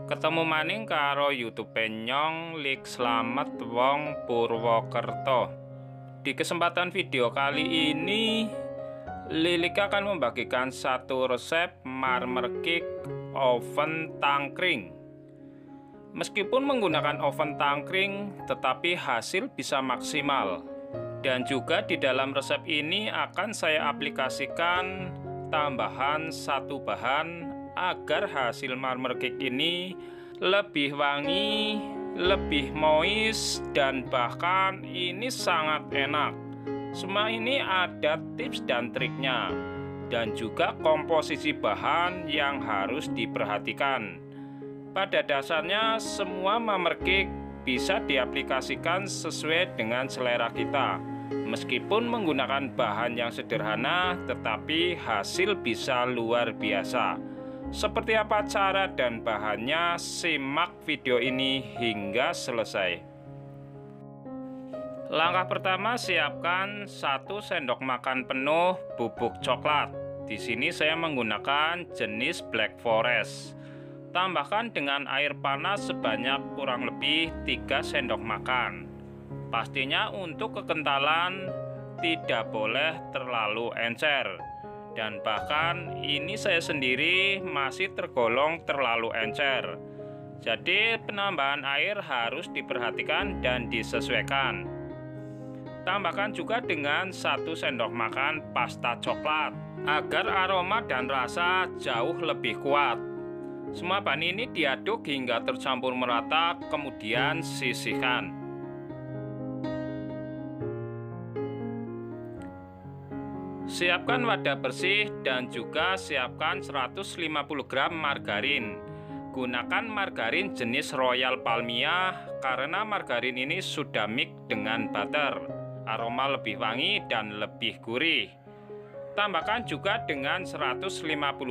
Ketemu maning karo YouTube Penyong Lik Slamet Wong Purwokerto. Di kesempatan video kali ini, Lilik akan membagikan satu resep marmer cake oven tangkring. Meskipun menggunakan oven tangkring, tetapi hasil bisa maksimal. Dan juga di dalam resep ini akan saya aplikasikan tambahan satu bahan agar hasil marmer cake ini lebih wangi, lebih moist, dan bahkan ini sangat enak. Semua ini ada tips dan triknya, dan juga komposisi bahan yang harus diperhatikan. Pada dasarnya semua marmer cake bisa diaplikasikan sesuai dengan selera kita. Meskipun menggunakan bahan yang sederhana, tetapi hasil bisa luar biasa. Seperti apa cara dan bahannya? Simak video ini hingga selesai. Langkah pertama, siapkan 1 sendok makan penuh bubuk coklat. Di sini saya menggunakan jenis Black Forest. Tambahkan dengan air panas sebanyak kurang lebih 3 sendok makan. Pastinya untuk kekentalan tidak boleh terlalu encer. Dan bahkan ini saya sendiri masih tergolong terlalu encer. Jadi penambahan air harus diperhatikan dan disesuaikan. Tambahkan juga dengan 1 sendok makan pasta coklat agar aroma dan rasa jauh lebih kuat. Semua bahan ini diaduk hingga tercampur merata, kemudian sisihkan. Siapkan wadah bersih dan juga siapkan 150 gram margarin. Gunakan margarin jenis Royal Palmia karena margarin ini sudah mix dengan butter. Aroma lebih wangi dan lebih gurih. Tambahkan juga dengan 150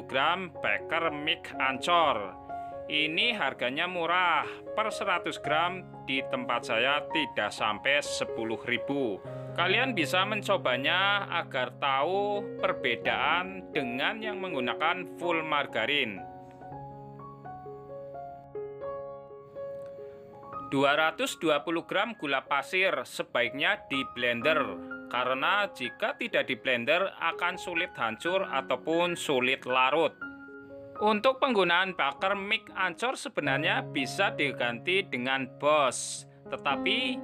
gram baker mix ancor. Ini harganya murah, per 100 gram di tempat saya tidak sampai 10.000. Kalian bisa mencobanya agar tahu perbedaan dengan yang menggunakan full margarin. 220 gram gula pasir sebaiknya di blender, karena jika tidak di blender akan sulit hancur ataupun sulit larut. Untuk penggunaan baker mix ancor sebenarnya bisa diganti dengan Boss, tetapi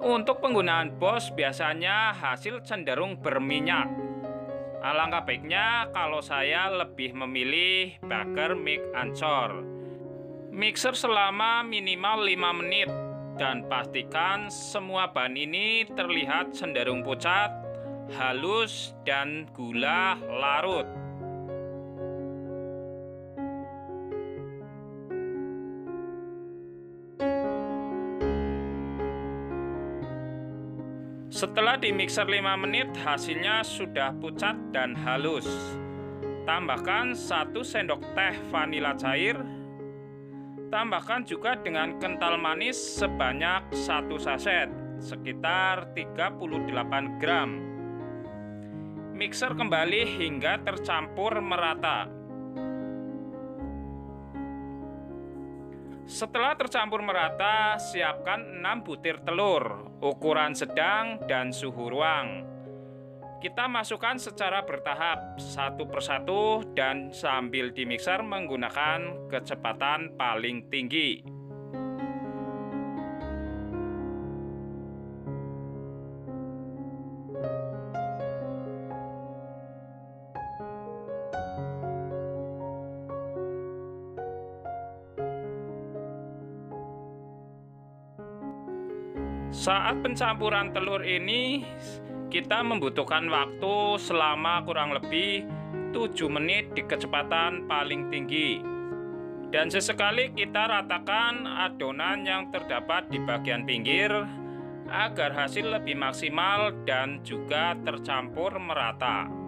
untuk penggunaan Boss biasanya hasil cenderung berminyak. Alangkah baiknya kalau saya lebih memilih baker mix ancor. Mixer selama minimal 5 menit dan pastikan semua bahan ini terlihat cenderung pucat, halus, dan gula larut. Setelah di mixer 5 menit, hasilnya sudah pucat dan halus. Tambahkan 1 sendok teh vanila cair. Tambahkan juga dengan kental manis sebanyak 1 saset, sekitar 38 gram. Mixer kembali hingga tercampur merata. Setelah tercampur merata, siapkan 6 butir telur, ukuran sedang dan suhu ruang. Kita masukkan secara bertahap, satu persatu, dan sambil dimixer menggunakan kecepatan paling tinggi. Saat pencampuran telur ini, kita membutuhkan waktu selama kurang lebih 7 menit di kecepatan paling tinggi. Dan sesekali kita ratakan adonan yang terdapat di bagian pinggir agar hasil lebih maksimal dan juga tercampur merata.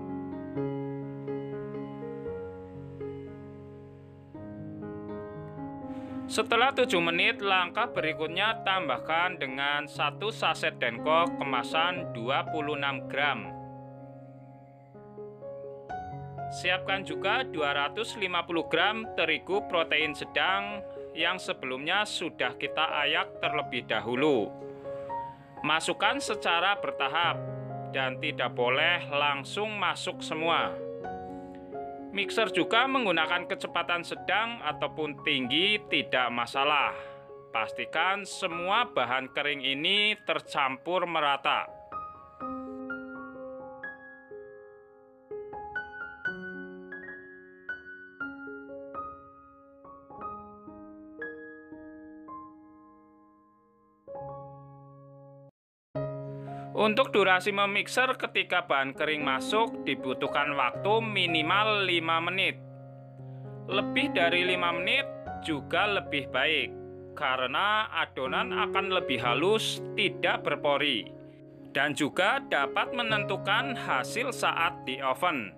Setelah 7 menit, langkah berikutnya tambahkan dengan 1 saset denko kemasan 26 gram. Siapkan juga 250 gram terigu protein sedang yang sebelumnya sudah kita ayak terlebih dahulu. Masukkan secara bertahap dan tidak boleh langsung masuk semua. Mixer juga menggunakan kecepatan sedang ataupun tinggi tidak masalah. Pastikan semua bahan kering ini tercampur merata. Untuk durasi memixer ketika bahan kering masuk dibutuhkan waktu minimal 5 menit. Lebih dari 5 menit juga lebih baik, karena adonan akan lebih halus, tidak berpori, dan juga dapat menentukan hasil saat di oven.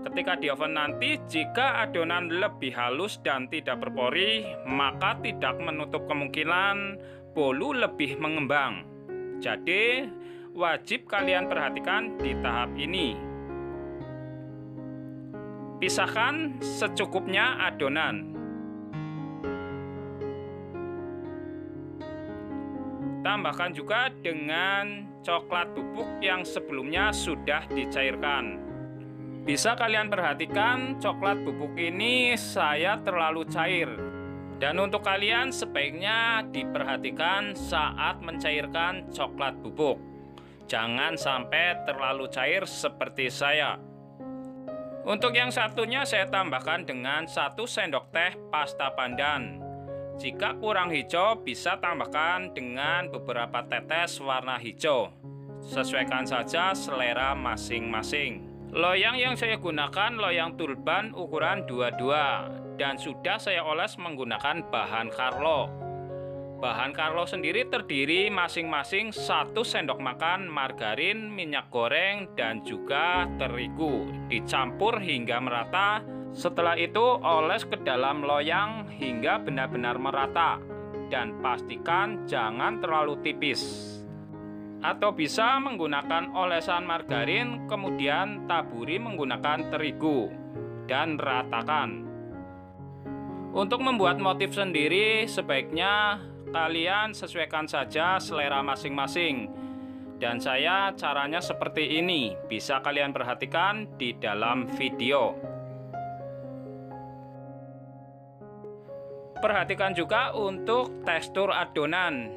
Ketika di oven nanti, jika adonan lebih halus dan tidak berpori, maka tidak menutup kemungkinan bolu lebih mengembang. Jadi, wajib kalian perhatikan di tahap ini. Pisahkan secukupnya adonan. Tambahkan juga dengan coklat bubuk yang sebelumnya sudah dicairkan. Bisa kalian perhatikan coklat bubuk ini saya terlalu cair. Dan untuk kalian sebaiknya diperhatikan saat mencairkan coklat bubuk. Jangan sampai terlalu cair seperti saya. Untuk yang satunya saya tambahkan dengan 1 sendok teh pasta pandan. Jika kurang hijau bisa tambahkan dengan beberapa tetes warna hijau. Sesuaikan saja selera masing-masing. Loyang yang saya gunakan loyang tulban ukuran 22 dan sudah saya oles menggunakan bahan Carlo. Bahan Carlo sendiri terdiri masing-masing 1 sendok makan margarin, minyak goreng, dan juga terigu. Dicampur hingga merata. Setelah itu oles ke dalam loyang hingga benar-benar merata. Dan pastikan jangan terlalu tipis. Atau bisa menggunakan olesan margarin, kemudian taburi menggunakan terigu. Dan ratakan. Untuk membuat motif sendiri sebaiknya kalian sesuaikan saja selera masing-masing. Dan saya caranya seperti ini. Bisa kalian perhatikan di dalam video. Perhatikan juga untuk tekstur adonan.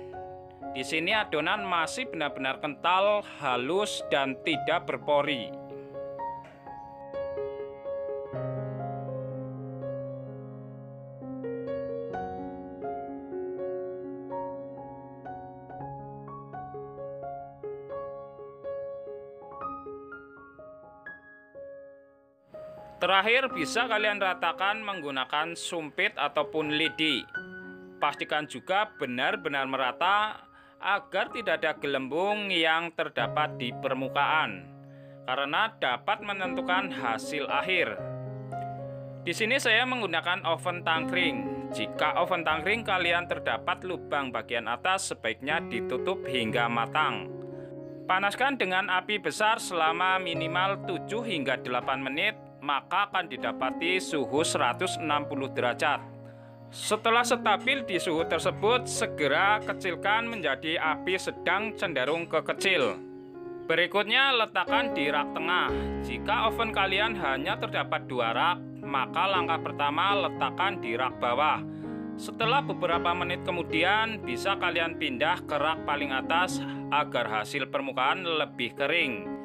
Di sini adonan masih benar-benar kental, halus, dan tidak berpori. Terakhir bisa kalian ratakan menggunakan sumpit ataupun lidi. Pastikan juga benar-benar merata agar tidak ada gelembung yang terdapat di permukaan, karena dapat menentukan hasil akhir. Di sini saya menggunakan oven tangkring. Jika oven tangkring kalian terdapat lubang bagian atas, sebaiknya ditutup hingga matang. Panaskan dengan api besar selama minimal 7 hingga 8 menit. Maka akan didapati suhu 160 derajat. Setelah stabil di suhu tersebut, segera kecilkan menjadi api sedang cenderung ke kecil. Berikutnya letakkan di rak tengah. Jika oven kalian hanya terdapat 2 rak, maka langkah pertama letakkan di rak bawah. Setelah beberapa menit kemudian bisa kalian pindah ke rak paling atas agar hasil permukaan lebih kering.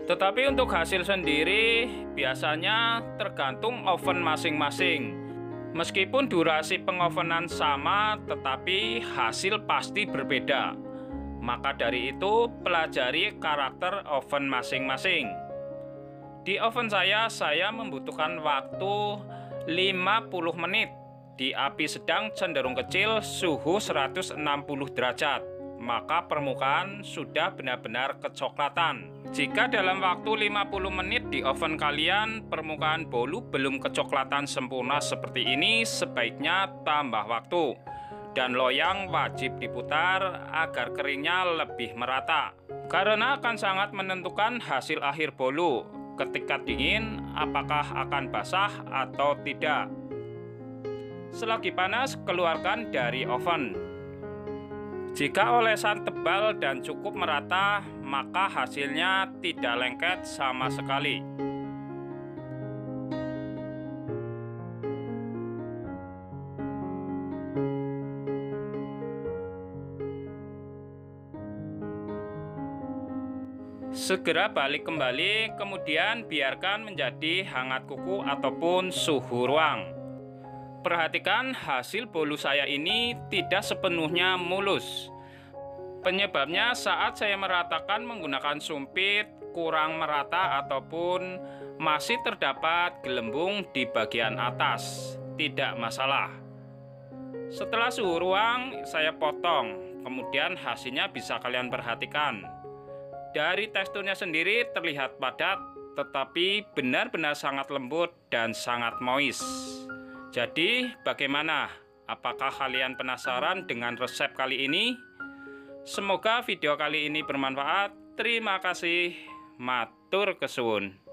Tetapi untuk hasil sendiri biasanya tergantung oven masing-masing. Meskipun durasi pengovenan sama, tetapi hasil pasti berbeda. Maka dari itu, pelajari karakter oven masing-masing. Di oven saya membutuhkan waktu 50 menit. Di api sedang cenderung kecil, suhu 160 derajat. Maka permukaan sudah benar-benar kecoklatan. Jika dalam waktu 50 menit di oven kalian permukaan bolu belum kecoklatan sempurna seperti ini, sebaiknya tambah waktu. Dan loyang wajib diputar agar keringnya lebih merata. Karena akan sangat menentukan hasil akhir bolu. Ketika dingin, apakah akan basah atau tidak. Selagi panas, keluarkan dari oven. Jika olesan tebal dan cukup merata, maka hasilnya tidak lengket sama sekali. Segera balik kembali, kemudian biarkan menjadi hangat kuku ataupun suhu ruang. Perhatikan hasil bolu saya ini tidak sepenuhnya mulus. Penyebabnya saat saya meratakan menggunakan sumpit kurang merata ataupun masih terdapat gelembung di bagian atas. Tidak masalah. Setelah suhu ruang saya potong, kemudian hasilnya bisa kalian perhatikan. Dari teksturnya sendiri terlihat padat, tetapi benar-benar sangat lembut dan sangat moist. Jadi, bagaimana? Apakah kalian penasaran dengan resep kali ini? Semoga video kali ini bermanfaat. Terima kasih. Matur kesuwun.